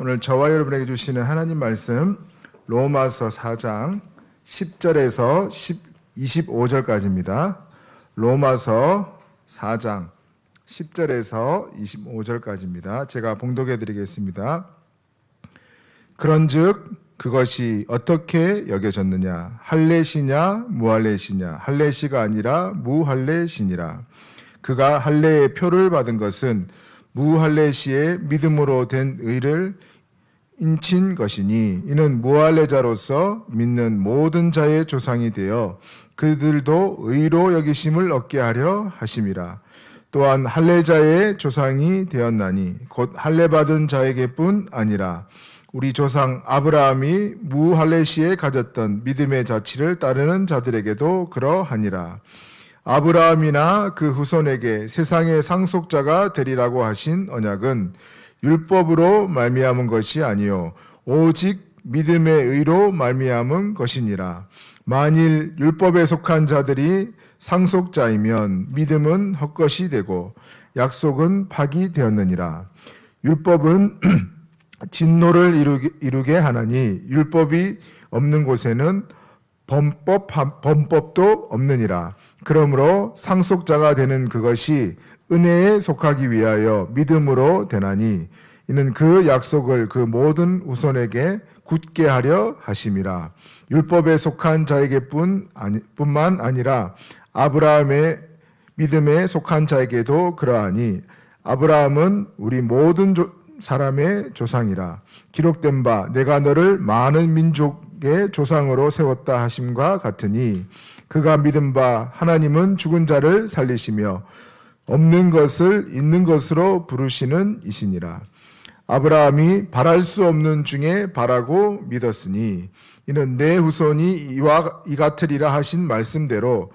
오늘 저와 여러분에게 주시는 하나님 말씀 로마서 4장 10절에서 25절까지입니다. 로마서 4장 10절에서 25절까지입니다. 제가 봉독해 드리겠습니다. 그런즉 그것이 어떻게 여겨졌느냐? 할례시냐 무할례시냐? 할례시가 아니라 무할례시니라. 그가 할례의 표를 받은 것은 무할례시의 믿음으로 된 의를 인친 것이니 이는 무할례자로서 믿는 모든 자의 조상이 되어 그들도 의로 여기심을 얻게 하려 하심이라. 또한 할례자의 조상이 되었나니 곧 할례 받은 자에게뿐 아니라 우리 조상 아브라함이 무할례시에 가졌던 믿음의 자치를 따르는 자들에게도 그러하니라. 아브라함이나 그 후손에게 세상의 상속자가 되리라고 하신 언약은 율법으로 말미암은 것이 아니요 오직 믿음의 의로 말미암은 것이니라. 만일 율법에 속한 자들이 상속자이면 믿음은 헛것이 되고 약속은 파기되었느니라. 율법은 진노를 이루게 하나니 율법이 없는 곳에는 범법도 없느니라. 그러므로 상속자가 되는 그것이 은혜에 속하기 위하여 믿음으로 되나니 이는 그 약속을 그 모든 후손에게 굳게 하려 하심이라. 율법에 속한 자에게뿐만 아니라 아브라함의 믿음에 속한 자에게도 그러하니 아브라함은 우리 모든 사람의 조상이라. 기록된 바 내가 너를 많은 민족의 조상으로 세웠다 하심과 같으니 그가 믿은 바 하나님은 죽은 자를 살리시며 없는 것을 있는 것으로 부르시는 이시니라. 아브라함이 바랄 수 없는 중에 바라고 믿었으니 이는 내 후손이 이 같으리라 하신 말씀대로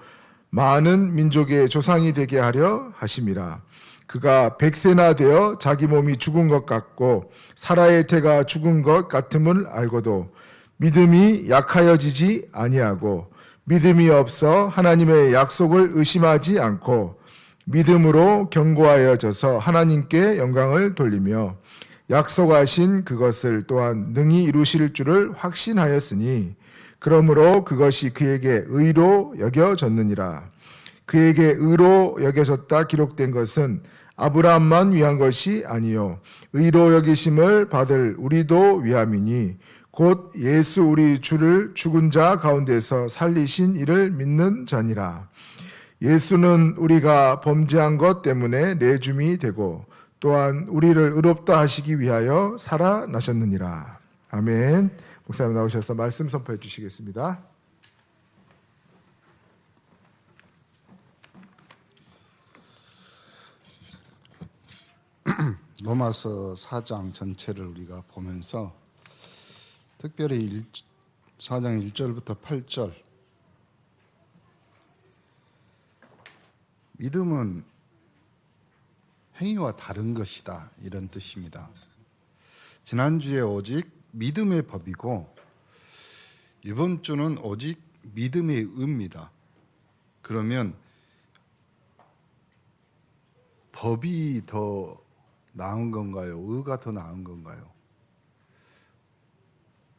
많은 민족의 조상이 되게 하려 하심이라. 그가 100세나 되어 자기 몸이 죽은 것 같고 사라의 태가 죽은 것 같음을 알고도 믿음이 약하여지지 아니하고 믿음이 없어 하나님의 약속을 의심하지 않고 믿음으로 견고하여져서 하나님께 영광을 돌리며 약속하신 그것을 또한 능히 이루실 줄을 확신하였으니 그러므로 그것이 그에게 의로 여겨졌느니라. 그에게 의로 여겨졌다 기록된 것은 아브라함만 위한 것이 아니요 의로 여기심을 받을 우리도 위함이니 곧 예수 우리 주를 죽은 자 가운데서 살리신 이를 믿는 자니라. 예수는 우리가 범죄한 것 때문에 내줌이 되고 또한 우리를 의롭다 하시기 위하여 살아나셨느니라. 아멘. 목사님 나오셔서 말씀 선포해 주시겠습니다. 로마서 4장 전체를 우리가 보면서 특별히 4장 1절부터 8절 믿음은 행위와 다른 것이다 이런 뜻입니다. 지난주에 오직 믿음의 법이고 이번 주는 오직 믿음의 의입니다. 그러면 법이 더 나은 건가요? 의가 더 나은 건가요?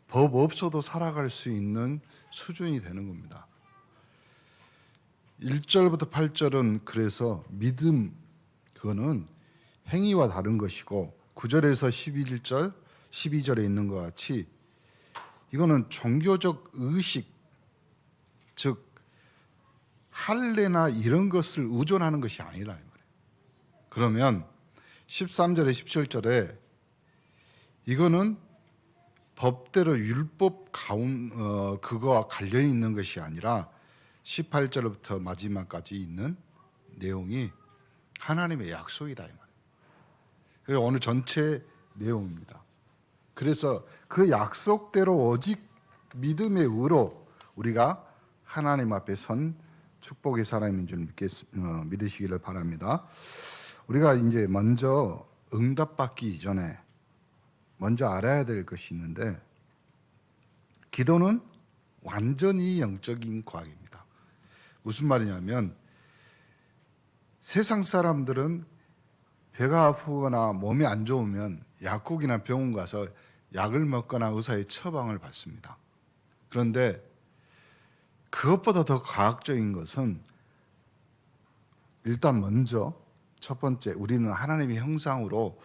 법 없어도 살아갈 수 있는 수준이 되는 겁니다. 1절부터 8절은 그래서 믿음, 그거는 행위와 다른 것이고 9절에서 11절, 12절에 있는 것 같이 이거는 종교적 의식, 즉 할례나 이런 것을 의존하는 것이 아니라 이 말이에요. 그러면 13절에 17절에 이거는 법대로 율법 그거와 관련이 있는 것이 아니라 18절부터 마지막까지 있는 내용이 하나님의 약속이다 이 말이에요. 그게 오늘 전체 내용입니다. 그래서 그 약속대로 오직 믿음의 의로 우리가 하나님 앞에 선 축복의 사람인 줄 믿으시기를 바랍니다. 우리가 이제 먼저 응답받기 이전에 먼저 알아야 될 것이 있는데 기도는 완전히 영적인 과학입니다. 무슨 말이냐면 세상 사람들은 배가 아프거나 몸이 안 좋으면 약국이나 병원 가서 약을 먹거나 의사의 처방을 받습니다. 그런데 그것보다 더 과학적인 것은 일단 먼저 첫 번째, 우리는 하나님의 형상으로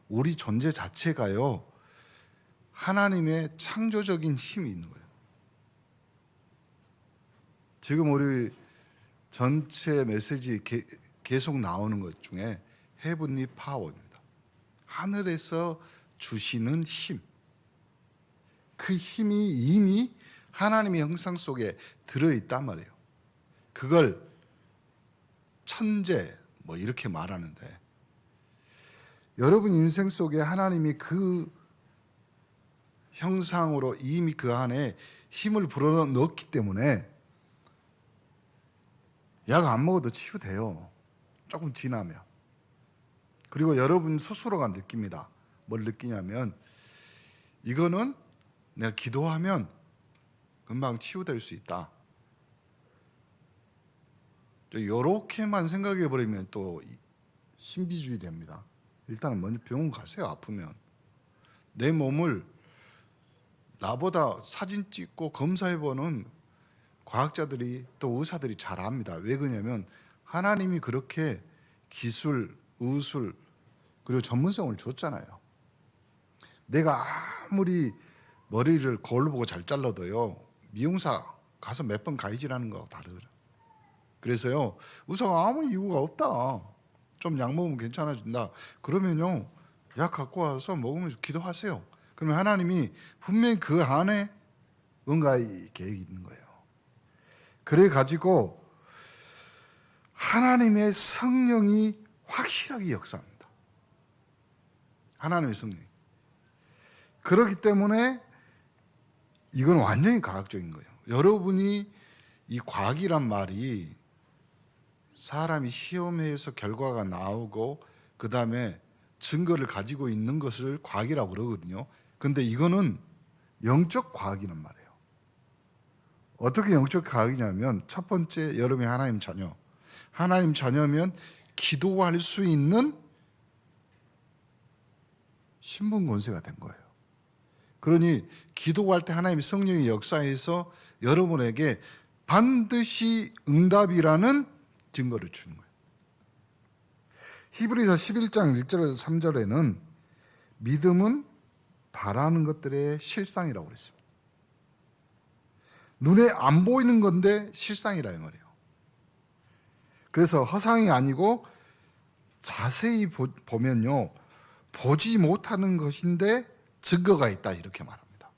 우리 존재 자체가요, 하나님의 창조적인 힘이 있는 거예요. 지금 우리 전체 메시지 계속 나오는 것 중에 헤븐리 파워입니다. 하늘에서 주시는 힘. 그 힘이 이미 하나님의 형상 속에 들어있단 말이에요. 그걸 천재 뭐 이렇게 말하는데, 여러분 인생 속에 하나님이 그 형상으로 이미 그 안에 힘을 불어넣었기 때문에 약 안 먹어도 치유돼요. 조금 지나면. 그리고 여러분 스스로가 느낍니다. 뭘 느끼냐면, 이거는 내가 기도하면 금방 치유될 수 있다. 이렇게만 생각해 버리면 또 신비주의 됩니다. 일단은 먼저 병원 가세요. 아프면 내 몸을 나보다 사진 찍고 검사해보는 과학자들이 또 의사들이 잘 압니다. 왜 그러냐면 하나님이 그렇게 기술, 의술 그리고 전문성을 줬잖아요. 내가 아무리 머리를 거울로 보고 잘 잘라도요, 미용사 가서 몇 번 가이질하는 거하고 다르거든요. 그래서요, 의사가 아무 이유가 없다, 좀 약 먹으면 괜찮아진다 그러면요, 약 갖고 와서 먹으면서 기도하세요. 그러면 하나님이 분명히 그 안에 뭔가 계획이 있는 거예요. 그래 가지고 하나님의 성령이 확실하게 역사합니다. 하나님의 성령이. 그렇기 때문에 이건 완전히 과학적인 거예요. 여러분이 이 과학이란 말이 사람이 시험해서 결과가 나오고 그 다음에 증거를 가지고 있는 것을 과학이라고 그러거든요. 근데 이거는 영적 과학이란 말이에요. 어떻게 영적 과학이냐면, 첫 번째, 여러분이 하나님 자녀. 하나님 자녀면 기도할 수 있는 신분 권세가 된 거예요. 그러니 기도할 때 하나님의 성령의 역사에서 여러분에게 반드시 응답이라는 증거를 주는 거예요. 히브리서 11장 1절 3절에는 믿음은 바라는 것들의 실상이라고 그랬습니다. 눈에 안 보이는 건데 실상이라 이 말이에요. 그래서 허상이 아니고 자세히 보면요, 보지 못하는 것인데 증거가 있다, 이렇게 말합니다.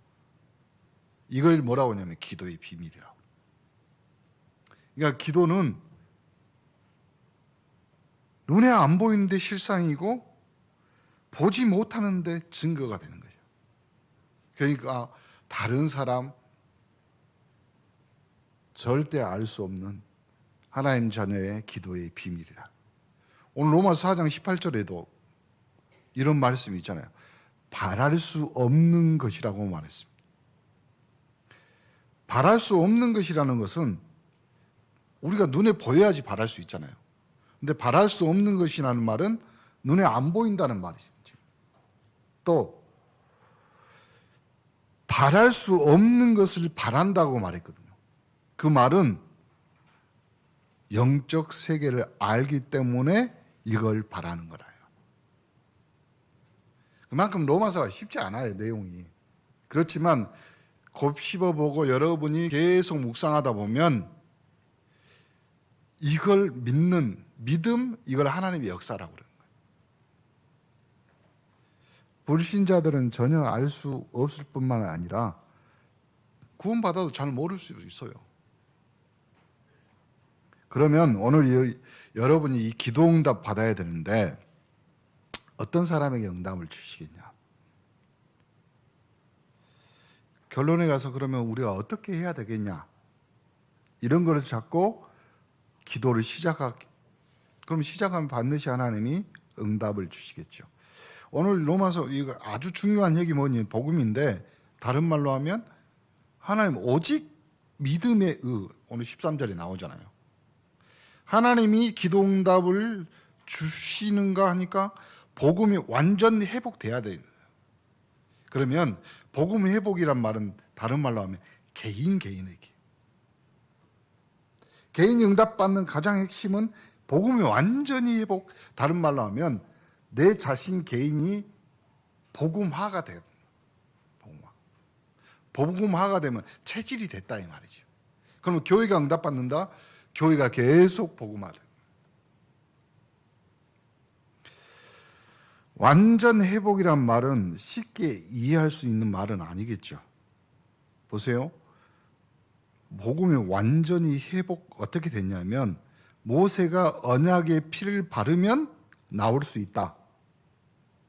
이걸 뭐라고 하냐면 기도의 비밀이라고. 그러니까 기도는 눈에 안 보이는데 실상이고 보지 못하는데 증거가 되는 거예요. 그러니까 다른 사람 절대 알 수 없는 하나님 자녀의 기도의 비밀이라. 오늘 로마서 4장 18절에도 이런 말씀이 있잖아요. 바랄 수 없는 것이라고 말했습니다. 바랄 수 없는 것이라는 것은 우리가 눈에 보여야지 바랄 수 있잖아요. 근데 바랄 수 없는 것이라는 말은 눈에 안 보인다는 말이죠. 또 바랄 수 없는 것을 바란다고 말했거든요. 그 말은 영적 세계를 알기 때문에 이걸 바라는 거라요. 그만큼 로마서가 쉽지 않아요, 내용이. 그렇지만 곱씹어보고 여러분이 계속 묵상하다 보면 이걸 믿는 믿음, 이걸 하나님의 역사라고 그러는 거예요. 불신자들은 전혀 알 수 없을 뿐만 아니라 구원받아도 잘 모를 수 있어요. 그러면 오늘 여러분이 이 기도 응답 받아야 되는데 어떤 사람에게 응답을 주시겠냐? 결론에 가서 그러면 우리가 어떻게 해야 되겠냐? 이런 것을 잡고 기도를 그럼 시작하면 반드시 하나님이 응답을 주시겠죠. 오늘 로마서 이거 아주 중요한 얘기 뭐니? 복음인데 다른 말로 하면 하나님 오직 믿음의 오늘 13절에 나오잖아요. 하나님이 기도 응답을 주시는가 하니까 복음이 완전히 회복돼야 돼요. 그러면 복음 회복이란 말은 다른 말로 하면 개인에게. 개인이 응답받는 가장 핵심은 복음이 완전히 회복, 다른 말로 하면 내 자신 개인이 복음화가 돼요. 복음화가 되면 체질이 됐다 이 말이죠. 그러면 교회가 응답받는다? 교회가 계속 복음화돼. 완전 회복이란 말은 쉽게 이해할 수 있는 말은 아니겠죠. 보세요. 복음이 완전히 회복 어떻게 됐냐면 모세가 언약의 피를 바르면 나올 수 있다.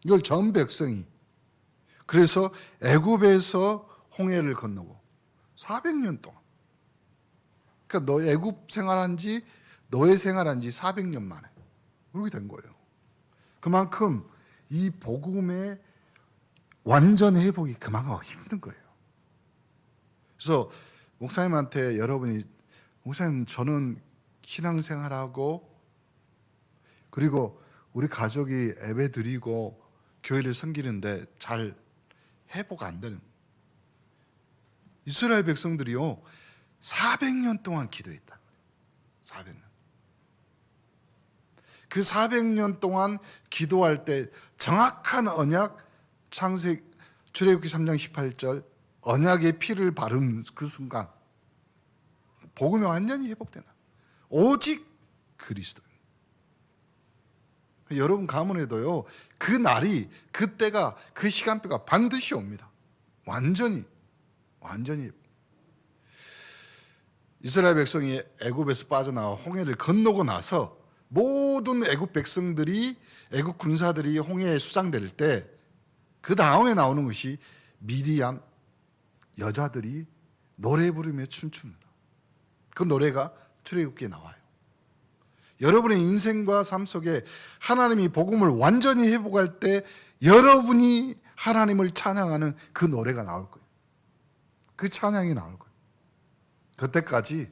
이걸 전 백성이. 그래서 애굽에서 홍해를 건너고 400년 동안. 그러니까 너 애굽 생활한 지 노예 생활한 지 400년 만에 그렇게 된 거예요. 그만큼 이 복음의 완전 회복이 그만큼 힘든 거예요. 그래서 목사님한테 여러분이 목사님 저는 신앙생활하고 그리고 우리 가족이 예배 드리고 교회를 섬기는데 잘 회복 안 되는 이스라엘 백성들이요 400년 동안 기도했다. 400년. 그 400년 동안 기도할 때 정확한 언약 출애굽기 3장 18절 언약의 피를 바른 그 순간 복음이 완전히 회복되나. 오직 그리스도. 여러분 가문에도요 그 날이 그때가 그 시간표가 반드시 옵니다. 완전히 이스라엘 백성이 애굽에서 빠져나와 홍해를 건너고 나서 모든 애굽 백성들이 애굽 군사들이 홍해에 수장될 때 그 다음에 나오는 것이 미디안 여자들이 노래 부르며 춤춥니다. 그 노래가 출애굽기에 나와요. 여러분의 인생과 삶 속에 하나님이 복음을 완전히 회복할 때 여러분이 하나님을 찬양하는 그 노래가 나올 거예요. 그 찬양이 나올 거예요. 그때까지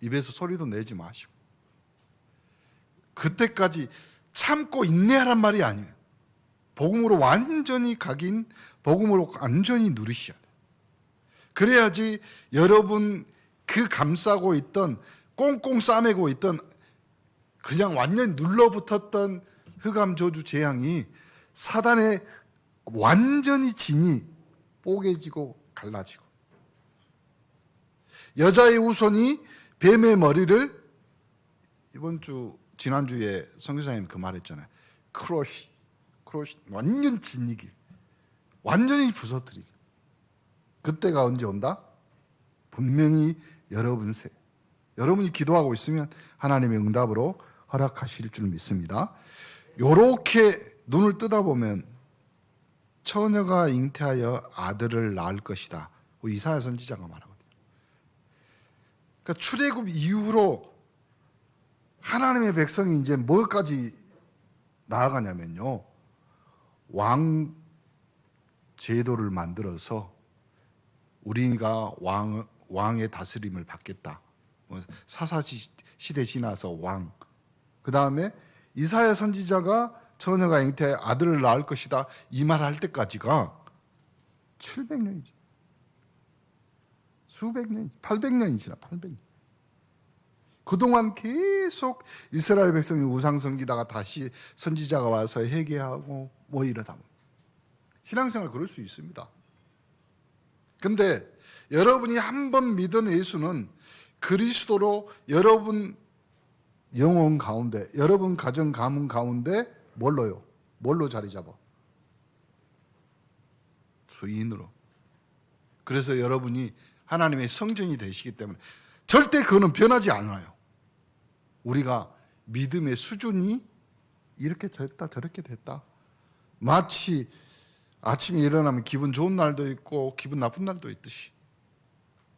입에서 소리도 내지 마시고 그때까지 참고 인내하란 말이 아니에요. 복음으로 완전히 각인, 복음으로 완전히 누리셔야 돼요. 그래야지 여러분 그 감싸고 있던 꽁꽁 싸매고 있던 그냥 완전히 눌러붙었던 흑암 저주 재앙이 사단의 완전히 진이 뽀개지고 갈라지고 여자의 후손이 뱀의 머리를 지난주에 선교사님 그 말했잖아요. 크러쉬 완전 진이기 완전히 부서뜨리기. 그때가 언제 온다? 분명히 여러분이 기도하고 있으면 하나님의 응답으로 허락하실 줄 믿습니다. 요렇게 눈을 뜨다보면 처녀가 잉태하여 아들을 낳을 것이다. 이사야 선지자가 말하거든요. 그러니까 출애굽 이후로 하나님의 백성이 이제 뭐까지 나아가냐면요. 왕 제도를 만들어서 우리가 왕의 다스림을 받겠다. 사사 시대 지나서 왕. 그 다음에 이사야 선지자가 처녀가 잉태해 아들을 낳을 것이다. 이 말 할 때까지가 700년이지. 수백 년, 800년이 지나 800년. 그동안 계속 이스라엘 백성이 우상 섬기다가 다시 선지자가 와서 회개하고 이러다 보면 신앙생활 그럴 수 있습니다. 근데 여러분이 한번 믿은 예수는 그리스도로 여러분 영혼 가운데, 여러분 가정 가문 가운데 뭘로 자리 잡아? 주인으로. 그래서 여러분이 하나님의 성전이 되시기 때문에 절대 그거는 변하지 않아요. 우리가 믿음의 수준이 이렇게 됐다 저렇게 됐다. 마치 아침에 일어나면 기분 좋은 날도 있고 기분 나쁜 날도 있듯이.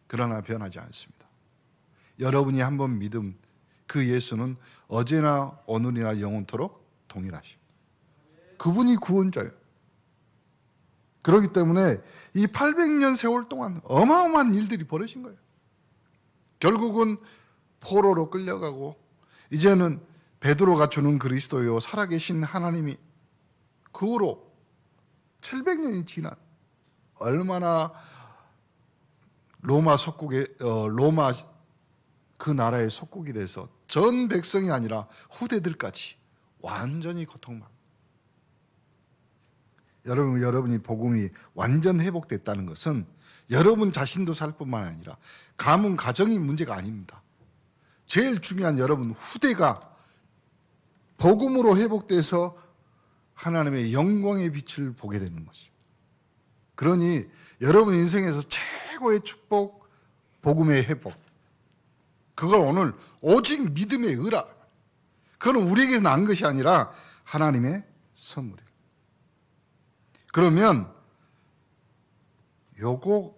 그러나 변하지 않습니다. 여러분이 한번 믿음 그 예수는 어제나 오늘이나 영원토록 동일하십니다. 그분이 구원자예요. 그렇기 때문에 이 800년 세월 동안 어마어마한 일들이 벌어진 거예요. 결국은 포로로 끌려가고 이제는 베드로가 주는 그리스도요 살아계신 하나님이 그 후로 700년이 지난 얼마나 로마 그 나라의 속국이 돼서 전 백성이 아니라 후대들까지 완전히 고통받. 여러분이 복음이 완전 회복됐다는 것은 여러분 자신도 살 뿐만 아니라 가문 가정이 문제가 아닙니다. 제일 중요한 여러분 후대가 복음으로 회복돼서 하나님의 영광의 빛을 보게 되는 것입니다. 그러니 여러분 인생에서 최고의 축복, 복음의 회복, 그걸 오늘 오직 믿음의 의라, 그건 우리에게 난 것이 아니라 하나님의 선물이에요. 그러면 요거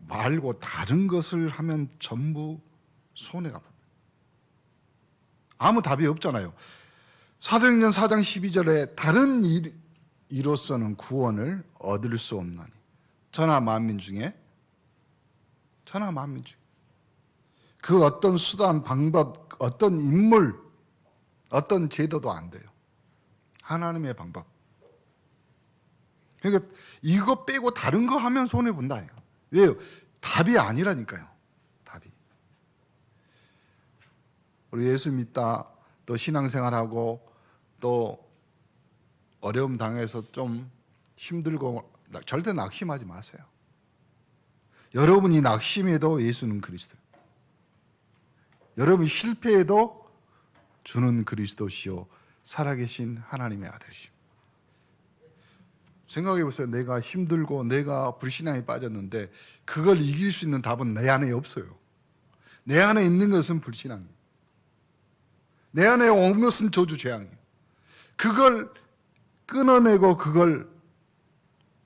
말고 다른 것을 하면 전부 손해가 봅니다. 아무 답이 없잖아요. 사도행전 4장 12절에 다른 이로서는 구원을 얻을 수 없나니 천하 만민 중에 그 어떤 수단, 방법, 어떤 인물, 어떤 제도도 안 돼요. 하나님의 방법. 그러니까 이거 빼고 다른 거 하면 손해본다. 왜요? 답이 아니라니까요. 답이. 우리 예수 믿다, 또 신앙생활하고 또 어려움 당해서 좀 힘들고 절대 낙심하지 마세요. 여러분이 낙심해도 예수는 그리스도. 여러분이 실패해도 주는 그리스도시요 살아계신 하나님의 아들이십니다. 생각해 보세요. 내가 힘들고 내가 불신앙에 빠졌는데 그걸 이길 수 있는 답은 내 안에 없어요. 내 안에 있는 것은 불신앙이에요. 내 안에 온 것은 저주 재앙이에요. 그걸 끊어내고 그걸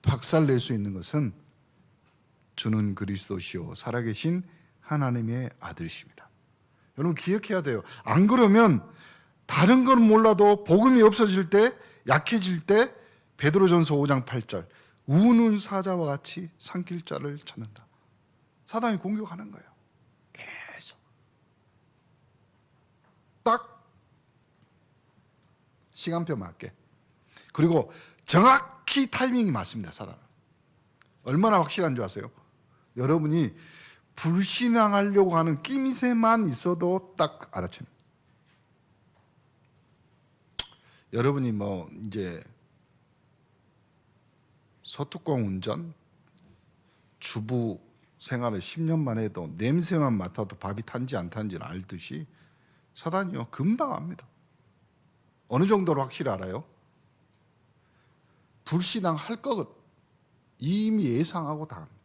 박살낼 수 있는 것은 주는 그리스도시요 살아계신 하나님의 아들이십니다. 여러분 기억해야 돼요. 안 그러면 다른 건 몰라도 복음이 없어질 때, 약해질 때 베드로전서 5장 8절 우는 사자와 같이 삼킬 자를 찾는다. 사단이 공격하는 거예요. 계속. 딱 시간표 맞게. 그리고 정확히 타이밍이 맞습니다. 사단은. 얼마나 확실한 줄 아세요? 여러분이 불신앙하려고 하는 낌새만 있어도 딱 알아채는. 여러분이 뭐 이제 소뚜껑 운전, 주부 생활을 10년만 해도 냄새만 맡아도 밥이 탄지 안 탄지를 알듯이 사단이요 금방 압니다. 어느 정도로 확실히 알아요? 불신앙할 것 이미 예상하고 다 합니다.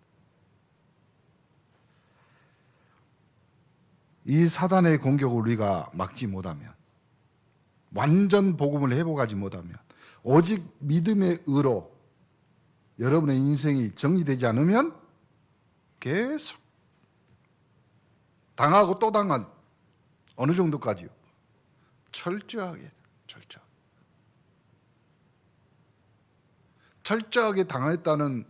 이 사단의 공격을 우리가 막지 못하면, 완전 복음을 회복하지 못하면, 오직 믿음의 의로 여러분의 인생이 정리되지 않으면 계속 당하고 또 당한 어느 정도까지요? 철저하게 당했다는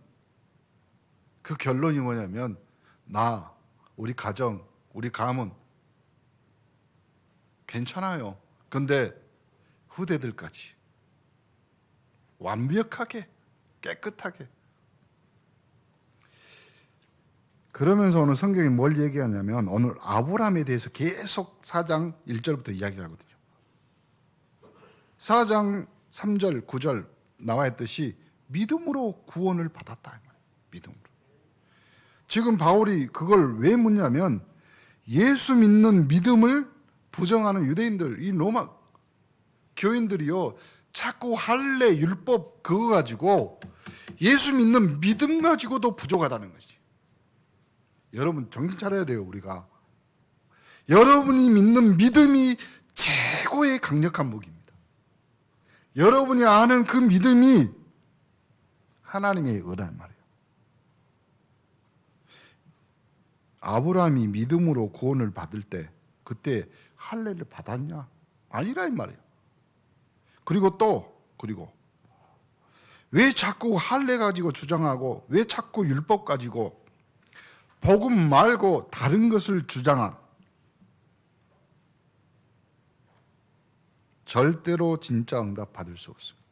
그 결론이 뭐냐면 우리 가정, 우리 가문 괜찮아요. 근데 후대들까지 완벽하게 깨끗하게. 그러면서 오늘 성경이 뭘 얘기하냐면 오늘 아브라함에 대해서 계속 4장 1절부터 이야기하거든요. 4장 3절 9절 나와 있듯이 믿음으로 구원을 받았다. 믿음으로. 지금 바울이 그걸 왜 묻냐면 예수 믿는 믿음을 부정하는 유대인들, 이 로마 교인들이요 자꾸 할례 율법 그거 가지고 예수 믿는 믿음 가지고도 부족하다는 거지. 여러분 정신 차려야 돼요. 우리가 여러분이 믿는 믿음이 최고의 강력한 무기입니다. 여러분이 아는 그 믿음이 하나님의 은혜란 말이에요. 아브라함이 믿음으로 구원을 받을 때 그때 할례를 받았냐? 아니라 이 말이에요. 그리고 왜 자꾸 할례 가지고 주장하고 왜 자꾸 율법 가지고 복음 말고 다른 것을 주장한 절대로 진짜 응답 받을 수 없습니다.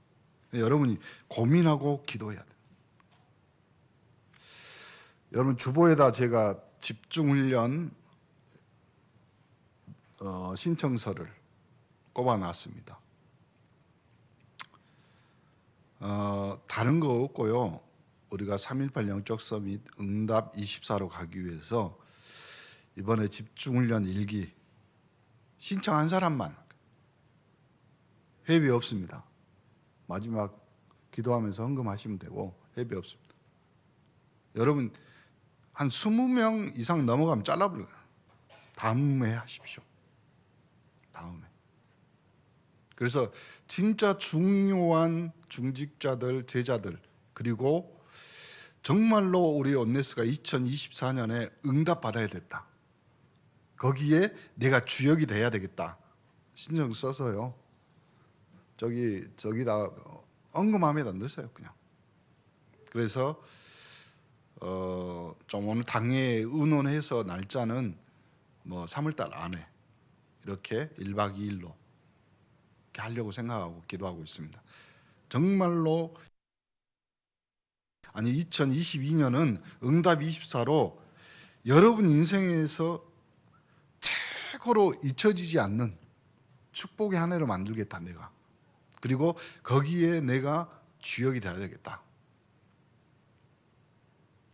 여러분이 고민하고 기도해야 돼요. 여러분 주보에다 제가 집중훈련 신청서를 꼽아놨습니다. 다른 거 없고요. 우리가 3.18 영적 서밋 응답 24로 가기 위해서 이번에 집중훈련 1기 신청한 사람만, 회비 없습니다. 마지막 기도하면서 헌금하시면 되고 회비 없습니다. 여러분 한 20명 이상 넘어가면 잘라버려요. 다음에 하십시오. 다음에. 그래서 진짜 중요한 중직자들, 제자들, 그리고 정말로 우리 온네스가 2024년에 응답 받아야 됐다. 거기에 내가 주역이 돼야 되겠다. 신청 써서요. 저기다 언금함에다 넣으세요, 그냥. 그래서 좀 오늘 당에 의논해서 날짜는 뭐 3월달 안에 이렇게 1박 2일로 이렇게 하려고 생각하고 기도하고 있습니다. 정말로 2022년은 응답 24로 여러분 인생에서 최고로 잊혀지지 않는 축복의 한 해로 만들겠다, 내가. 그리고 거기에 내가 주역이 돼야 되겠다.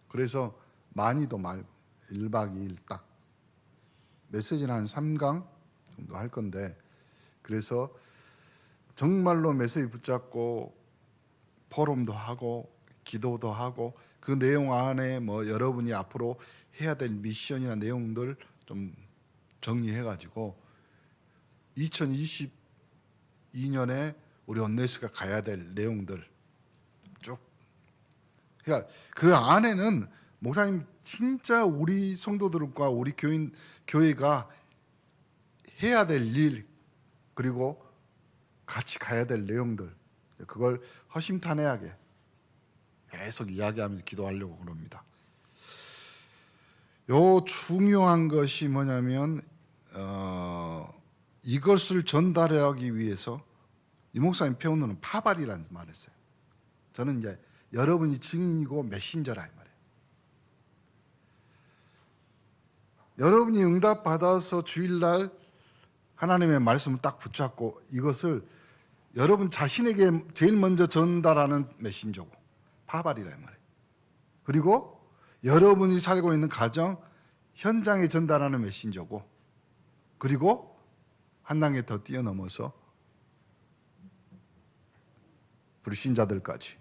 그래서 많이도 말고 1박 2일 딱 메시지는 한 3강 정도 할 건데, 그래서 정말로 메시지 붙잡고 포럼도 하고 기도도 하고 그 내용 안에 뭐 여러분이 앞으로 해야 될 미션이나 내용들 좀 정리해 가지고 2022년에 우리 온네스가 가야 될 내용들 쭉. 그러니까 그 안에는 목사님 진짜 우리 성도들과 우리 교회가 해야 될 일, 그리고 같이 가야 될 내용들, 그걸 허심탄회하게 계속 이야기하면서 기도하려고 그럽니다. 요 중요한 것이 뭐냐면 이것을 전달하기 위해서 이 목사님 표현으로는 파발이라는 말을 써요. 저는 이제 여러분이 증인이고 메신저라 이 말이에요. 여러분이 응답 받아서 주일날 하나님의 말씀을 딱 붙잡고 이것을 여러분 자신에게 제일 먼저 전달하는 메신저고 파발이라 이 말이에요. 그리고 여러분이 살고 있는 가정 현장에 전달하는 메신저고, 그리고 한 단계 더 뛰어넘어서 불신자들까지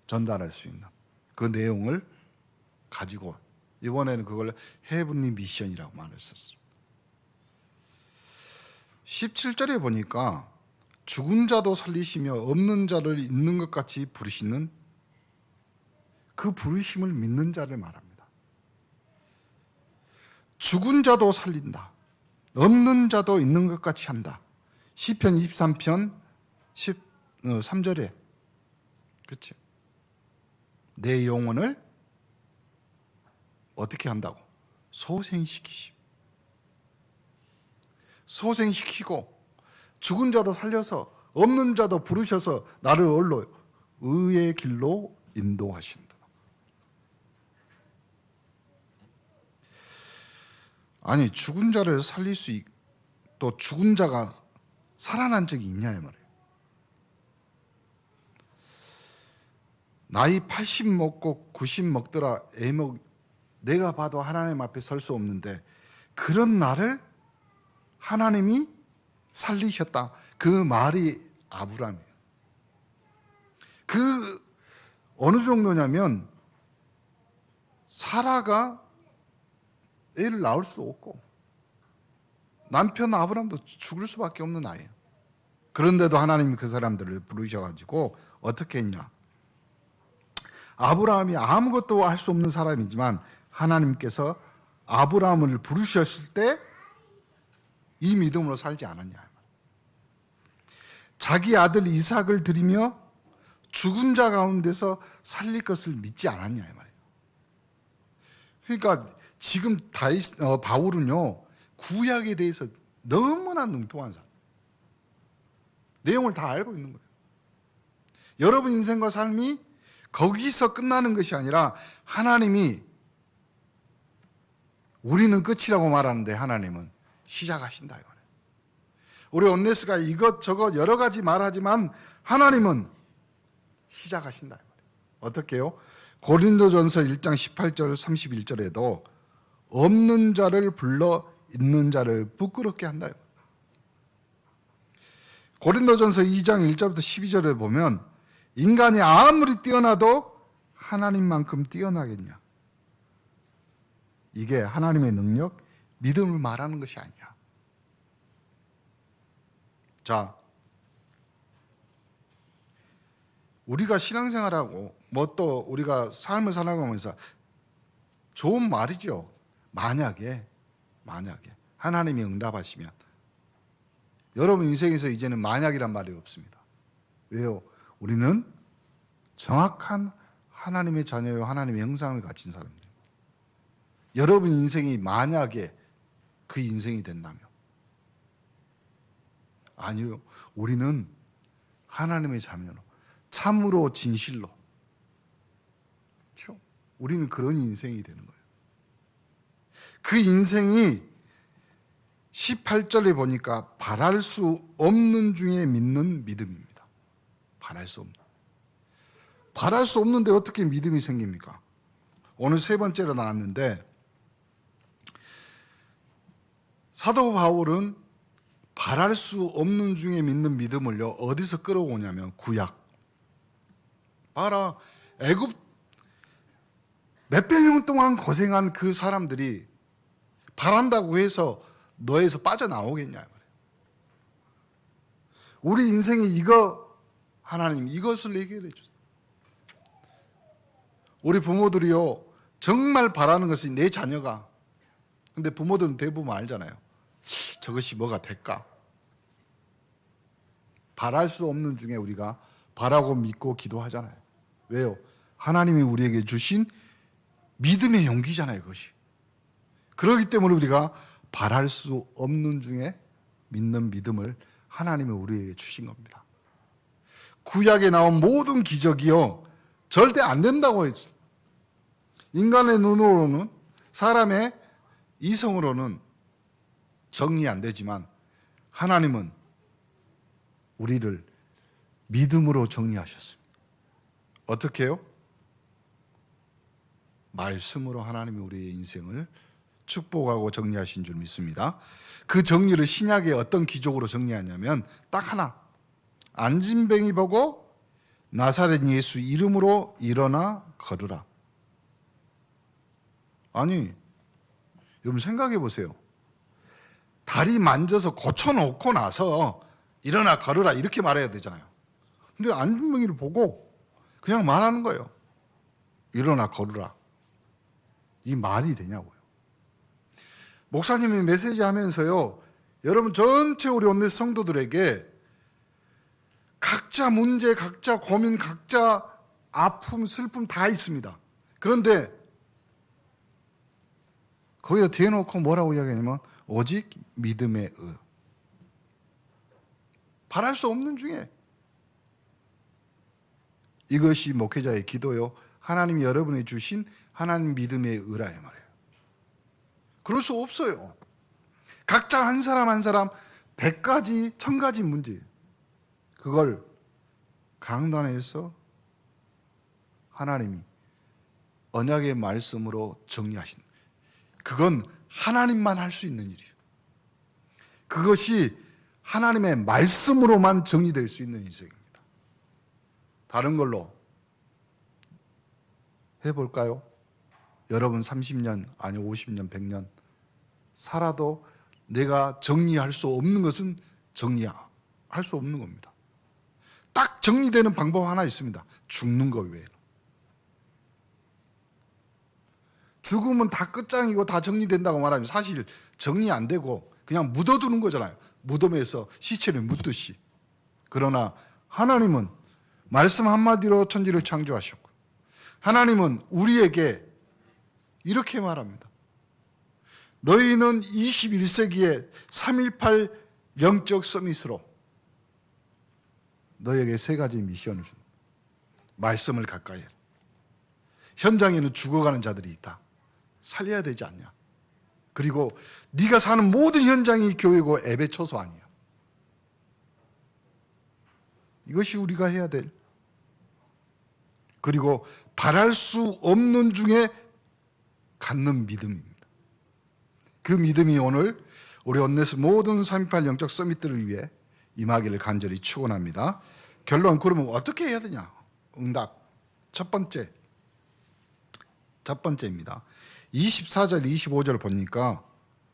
전달할 수 있는 그 내용을 가지고 이번에는 그걸 헤븐리 미션이라고 말을 썼습니다. 17절에 보니까 죽은 자도 살리시며 없는 자를 있는 것 같이 부르시는 그 부르심을 믿는 자를 말합니다. 죽은 자도 살린다. 없는 자도 있는 것 같이 한다. 시편 23편 13절에 그렇죠. 내 영혼을 어떻게 한다고? 소생시키고 죽은 자도 살려서 없는 자도 부르셔서 나를 얼로 의의 길로 인도하신다. 아니 죽은 자를 살릴 수 또 죽은 자가 살아난 적이 있냐 이 말이에요. 나이 80 먹고 90 먹더라 애먹 내가 봐도 하나님 앞에 설 수 없는데 그런 나를 하나님이 살리셨다. 그 말이 아브라함이에요. 그 어느 정도냐면 사라가 애를 낳을 수 없고 남편 아브라함도 죽을 수밖에 없는 나이에요. 그런데도 하나님이 그 사람들을 부르셔가지고 어떻게 했냐. 아브라함이 아무것도 할 수 없는 사람이지만 하나님께서 아브라함을 부르셨을 때 이 믿음으로 살지 않았냐. 자기 아들 이삭을 드리며 죽은 자 가운데서 살릴 것을 믿지 않았냐 이 말이에요. 그러니까 지금 바울은요 구약에 대해서 너무나 능통한 사람. 내용을 다 알고 있는 거예요. 여러분 인생과 삶이 거기서 끝나는 것이 아니라 하나님이 우리는 끝이라고 말하는데 하나님은 시작하신다 이거예요. 우리 온네스가 이것저것 여러 가지 말하지만 하나님은 시작하신다 이거예요. 어떻게 해요? 고린도전서 1장 18절 31절에도 없는 자를 불러 있는 자를 부끄럽게 한다. 고린도전서 2장 1절부터 12절에 보면 인간이 아무리 뛰어나도 하나님만큼 뛰어나겠냐. 이게 하나님의 능력, 믿음을 말하는 것이 아니야. 자, 우리가 신앙생활하고 뭐 또 우리가 삶을 살아가면서 좋은 말이죠. 만약에 하나님이 응답하시면 여러분 인생에서 이제는 만약이란 말이 없습니다. 왜요? 우리는 정확한 하나님의 자녀요 하나님의 형상을 가진 사람들. 여러분 인생이 만약에 그 인생이 된다면 아니요. 우리는 하나님의 자녀로 참으로 진실로 그렇죠? 우리는 그런 인생이 되는 거예요. 그 인생이 18절에 보니까 바랄 수 없는 중에 믿는 믿음입니다. 바랄 수 없는. 바랄 수 없는데 어떻게 믿음이 생깁니까? 오늘 세 번째로 나왔는데 사도 바울은 바랄 수 없는 중에 믿는 믿음을요 어디서 끌어오냐면 구약. 봐라, 애굽 몇백 년 동안 고생한 그 사람들이 바란다고 해서 너에서 빠져나오겠냐 말이에요. 우리 인생에 이거 하나님 이것을 해결해 주세요. 우리 부모들이요 정말 바라는 것이 내 자녀가, 근데 부모들은 대부분 알잖아요. 저것이 뭐가 될까? 바랄 수 없는 중에 우리가 바라고 믿고 기도하잖아요. 왜요? 하나님이 우리에게 주신 믿음의 용기잖아요, 그것이. 그렇기 때문에 우리가 바랄 수 없는 중에 믿는 믿음을 하나님이 우리에게 주신 겁니다. 구약에 나온 모든 기적이요 절대 안 된다고 했어요. 인간의 눈으로는, 사람의 이성으로는 정리 안 되지만 하나님은 우리를 믿음으로 정리하셨습니다. 어떻게 해요? 말씀으로 하나님이 우리의 인생을 축복하고 정리하신 줄 믿습니다. 그 정리를 신약의 어떤 기적으로 정리하냐면 딱 하나. 안진뱅이 보고 나사렛 예수 이름으로 일어나 걸으라. 아니, 여러분 생각해 보세요. 다리 만져서 고쳐놓고 나서 일어나 걸으라 이렇게 말해야 되잖아요. 근데 안진뱅이를 보고 그냥 말하는 거예요. 일어나 걸으라. 이 말이 되냐고요. 목사님이 메시지 하면서요, 여러분 전체 우리 온네 성도들에게 각자 문제, 각자 고민, 각자 아픔, 슬픔 다 있습니다. 그런데 거기다 대놓고 뭐라고 이야기하냐면 오직 믿음의 의. 바랄 수 없는 중에 이것이 목회자의 기도요. 하나님이 여러분이 주신 하나님 믿음의 의라 이 말이에요. 그럴 수 없어요. 각자 한 사람 한 사람 100가지, 1000가지 문제. 그걸 강단에서 하나님이 언약의 말씀으로 정리하신. 그건 하나님만 할 수 있는 일이에요. 그것이 하나님의 말씀으로만 정리될 수 있는 인생입니다. 다른 걸로 해볼까요? 여러분 30년, 아니 50년, 100년 살아도 내가 정리할 수 없는 것은 정리할 수 없는 겁니다. 딱 정리되는 방법 하나 있습니다. 죽는 것 외에는. 죽으면 다 끝장이고 다 정리된다고 말하면 사실 정리 안 되고 그냥 묻어두는 거잖아요. 무덤에서 시체를 묻듯이. 그러나 하나님은 말씀 한마디로 천지를 창조하셨고 하나님은 우리에게 이렇게 말합니다. 너희는 21세기에 3.18 영적 서밋으로 너에게 세 가지 미션을 준다. 말씀을 가까이 해라. 현장에는 죽어가는 자들이 있다. 살려야 되지 않냐. 그리고 네가 사는 모든 현장이 교회고 예배 처소 아니야. 이것이 우리가 해야 될. 그리고 바랄 수 없는 중에 갖는 믿음입니다. 그 믿음이 오늘 우리 온네스 모든 328 영적 서밋들을 위해 임하기를 간절히 축원합니다. 결론, 그러면 어떻게 해야 되냐? 응답. 첫 번째입니다. 24절 25절 보니까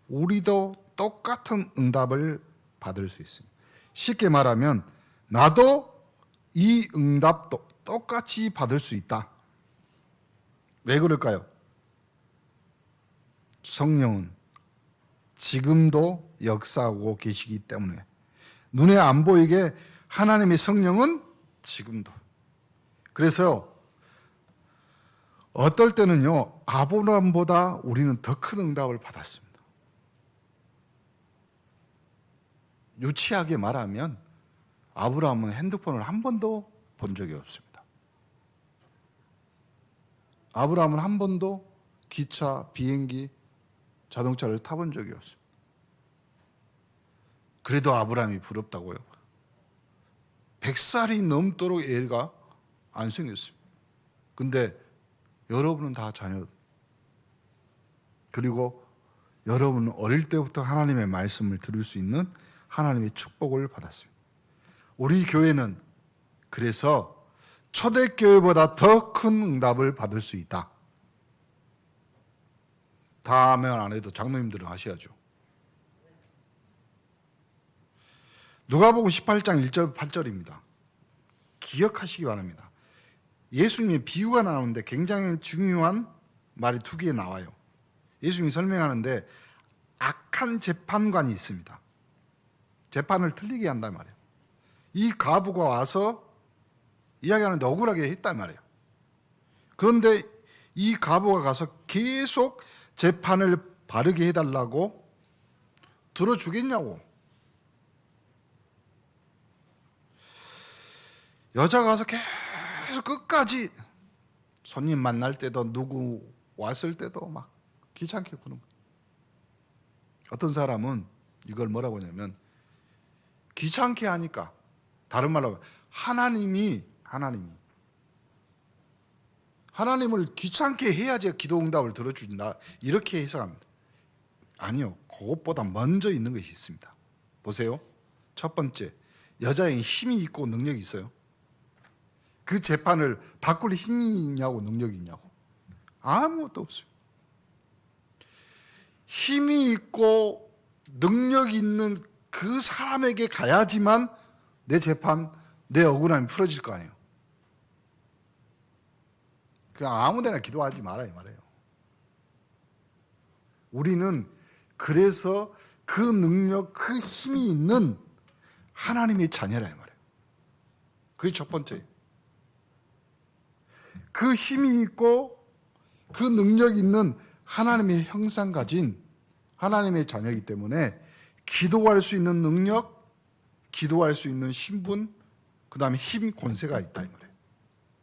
우리도 똑같은 응답을 받을 수 있습니다. 쉽게 말하면 나도 이 응답도 똑같이 받을 수 있다. 왜 그럴까요? 성령은 지금도 역사하고 계시기 때문에, 눈에 안 보이게 하나님의 성령은 지금도. 그래서 어떨 때는요, 아브라함보다 우리는 더 큰 응답을 받았습니다. 유치하게 말하면 아브라함은 핸드폰을 한 번도 본 적이 없습니다. 아브라함은 한 번도 기차, 비행기, 자동차를 타본 적이 없습니다. 그래도 아브라함이 부럽다고요. 100살이 넘도록 애가 안 생겼습니다. 근데 여러분은 다 자녀, 그리고 여러분은 어릴 때부터 하나님의 말씀을 들을 수 있는 하나님의 축복을 받았습니다. 우리 교회는 그래서 초대교회보다 더 큰 응답을 받을 수 있다. 다 하면 안 해도 장로님들은 하셔야죠. 누가복음 18장 1절 8절입니다. 기억하시기 바랍니다. 예수님의 비유가 나오는데 굉장히 중요한 말이 두 개 나와요. 예수님이 설명하는데 악한 재판관이 있습니다. 재판을 틀리게 한단 말이에요. 이 과부가 와서 이야기하는데 억울하게 했단 말이에요. 그런데 이 과부가 가서 계속 재판을 바르게 해달라고 들어주겠냐고. 여자가 가서 계속 끝까지 손님 만날 때도 누구 왔을 때도 막 귀찮게 구는 거예요. 어떤 사람은 이걸 뭐라고 하냐면 귀찮게 하니까, 다른 말로 하나님을 귀찮게 해야지 기도 응답을 들어주신다, 이렇게 해석합니다. 아니요, 그것보다 먼저 있는 것이 있습니다. 보세요. 첫 번째, 여자에게 힘이 있고 능력이 있어요. 그 재판을 바꿀 힘이 있냐고 능력이 있냐고? 아무것도 없어요. 힘이 있고 능력이 있는 그 사람에게 가야지만 내 재판, 내 억울함이 풀어질 거 아니에요. 그냥 아무데나 기도하지 말아요. 우리는 그래서 그 능력, 그 힘이 있는 하나님의 자녀라 말이에요. 그게 첫 번째예요. 그 힘이 있고 그 능력이 있는 하나님의 형상 가진 하나님의 자녀이기 때문에 기도할 수 있는 능력, 기도할 수 있는 신분, 그 다음에 힘, 권세가 있다 이 말이에요.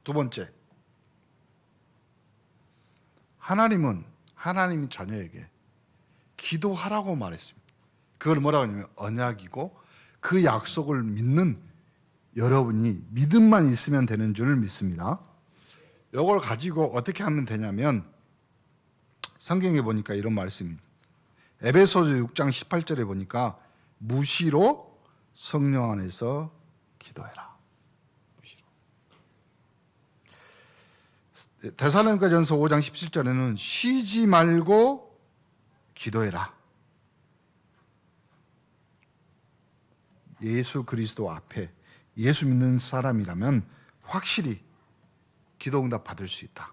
두 번째, 하나님은 하나님의 자녀에게 기도하라고 말했습니다. 그걸 뭐라고 하냐면 언약이고, 그 약속을 믿는 여러분이 믿음만 있으면 되는 줄 믿습니다. 이걸 가지고 어떻게 하면 되냐면, 성경에 보니까 이런 말씀입니다. 에베소서 6장 18절에 보니까 무시로 성령 안에서 기도해라. 무시로. 데살로니가전서 5장 17절에는 쉬지 말고 기도해라. 예수 그리스도 앞에 예수 믿는 사람이라면 확실히 기도응답 받을 수 있다.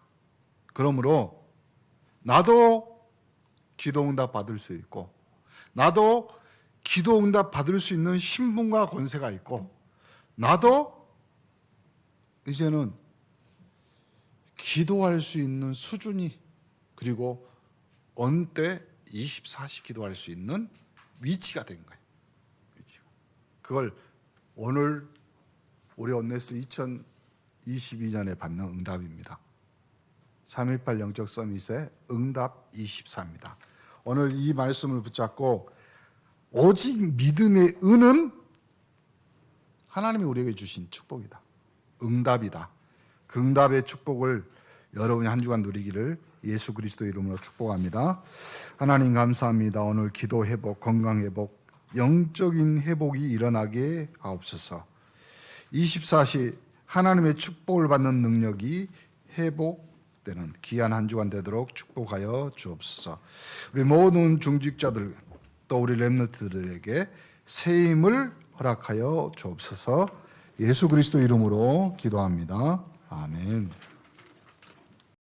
그러므로 나도 기도응답 받을 수 있고, 나도 기도응답 받을 수 있는 신분과 권세가 있고, 나도 이제는 기도할 수 있는 수준이, 그리고 언때 24시 기도할 수 있는 위치가 된 거예요. 그걸 오늘 우리 온네스 2022년에 받는 응답입니다. 3.18 영적 서밋의 응답 24입니다. 오늘 이 말씀을 붙잡고 오직 믿음의 은은 하나님이 우리에게 주신 축복이다. 응답이다. 그 응답의 축복을 여러분이 한 주간 누리기를 예수 그리스도 이름으로 축복합니다. 하나님 감사합니다. 오늘 기도 회복, 건강 회복, 영적인 회복이 일어나게 하옵소서. 24시 하나님의 축복을 받는 능력이 회복되는 귀한 한 주간 되도록 축복하여 주옵소서. 우리 모든 중직자들 또 우리 렘넌트들에게 새 힘을 허락하여 주옵소서. 예수 그리스도 이름으로 기도합니다. 아멘.